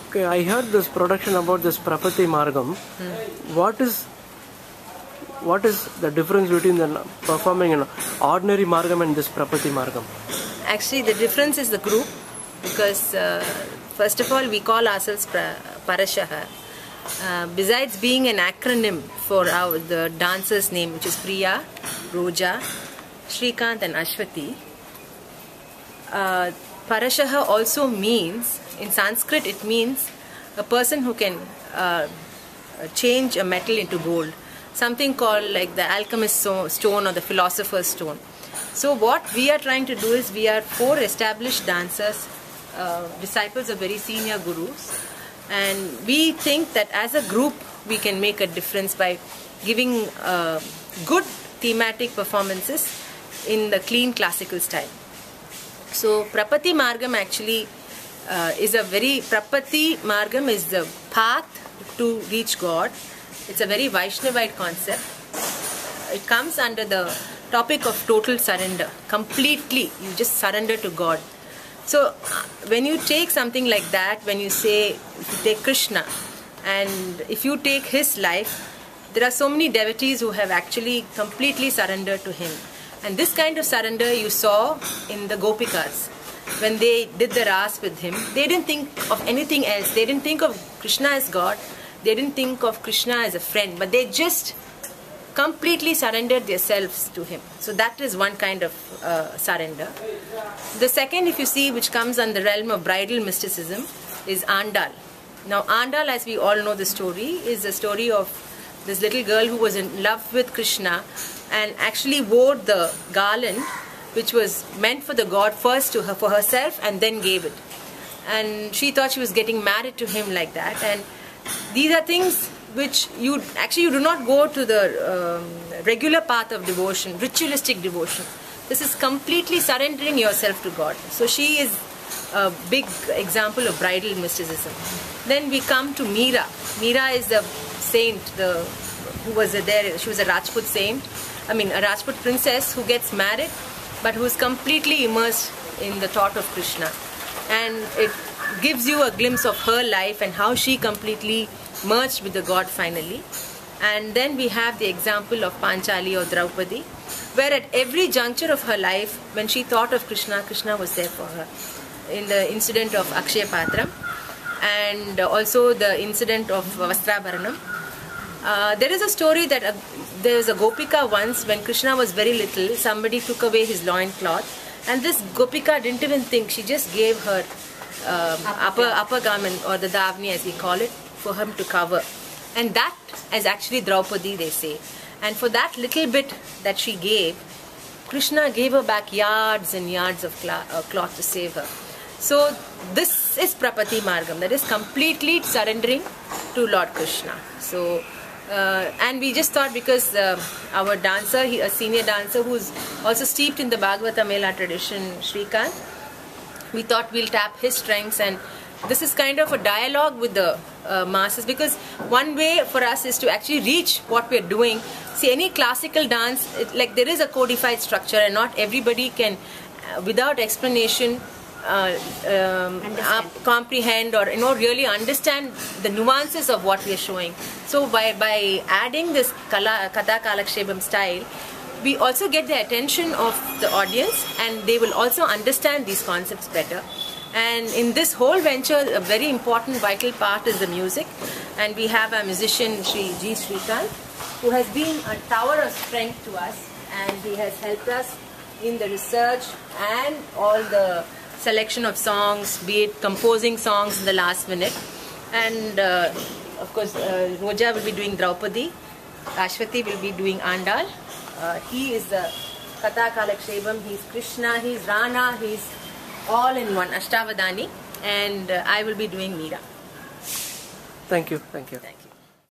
Okay, I heard this production about this Prapatthi Margam. What is the difference between the performing an ordinary Margam and this Prapatthi Margam? Actually, the difference is the group, because first of all, we call ourselves Parashaha. Besides being an acronym for the dancer's name, which is Priya, Roja, Shrikant and Ashwati, Parashaha also means, in Sanskrit it means a person who can change a metal into gold. Something called like the alchemist's stone or the philosopher's stone. So what we are trying to do is, we are 4 established dancers, disciples of very senior gurus, and we think that as a group we can make a difference by giving good thematic performances in the clean classical style. So Prapatthi Margam actually Prapatthi Margam is the path to reach God. It's a very Vaishnavite concept. It comes under the topic of total surrender. Completely, you just surrender to God. So when you take something like that, when you say, if you take Krishna, and if you take his life, there are so many devotees who have actually completely surrendered to him. And this kind of surrender you saw in the Gopikas. When they did the Ras with him, they didn't think of anything else. They didn't think of Krishna as God. They didn't think of Krishna as a friend. But they just completely surrendered themselves to him. So that is one kind of surrender. The second, if you see, which comes under the realm of bridal mysticism, is Andal. Now Andal, as we all know the story, is the story of this little girl who was in love with Krishna and actually wore the garland which was meant for the god first to her, for herself, and then gave it. And she thought she was getting married to him like that. And these are things which you do not go to the regular path of devotion, ritualistic devotion. This is completely surrendering yourself to God. So she is a big example of bridal mysticism. Then we come to Meera. Meera is the saint who was there. She was a Rajput saint. I mean, a Rajput princess who gets married, but who is completely immersed in the thought of Krishna. And it gives you a glimpse of her life and how she completely merged with the God finally. And then we have the example of Panchali or Draupadi, where at every juncture of her life, when she thought of Krishna, Krishna was there for her. In the incident of Akshaya Patram, and also the incident of Vastrabharanam. There is a story that there was a Gopika once, when Krishna was very little, somebody took away his loincloth, and this Gopika didn't even think. She just gave her upper garment, or the davni as we call it, for him to cover. And that is actually Draupadi, they say. And for that little bit that she gave, Krishna gave her back yards and yards of cloth to save her. So this is Prapatthi Margam, that is completely surrendering to Lord Krishna. So and we just thought, because our dancer, a senior dancer who's also steeped in the Bhagavata Mela tradition, Shrikant, we thought we'll tap his strengths, and this is kind of a dialogue with the masses, because one way for us is to actually reach what we're doing. See, any classical dance, like there is a codified structure, and not everybody can, without explanation, comprehend or really understand the nuances of what we are showing. So by adding this Katha Kalakshepam style, we also get the attention of the audience, and they will also understand these concepts better. And in this whole venture, a very important vital part is the music, and we have a musician, G. Shrikant, who has been a tower of strength to us, and he has helped us in the research and all the selection of songs, be it composing songs in the last minute. And of course, Roja will be doing Draupadi, Ashwati will be doing Andal. He is the Katha Kalakshepam, he's Krishna, he's Rana, he's all in one, Ashtavadani, and I will be doing Meera. Thank you. Thank you. Thank you.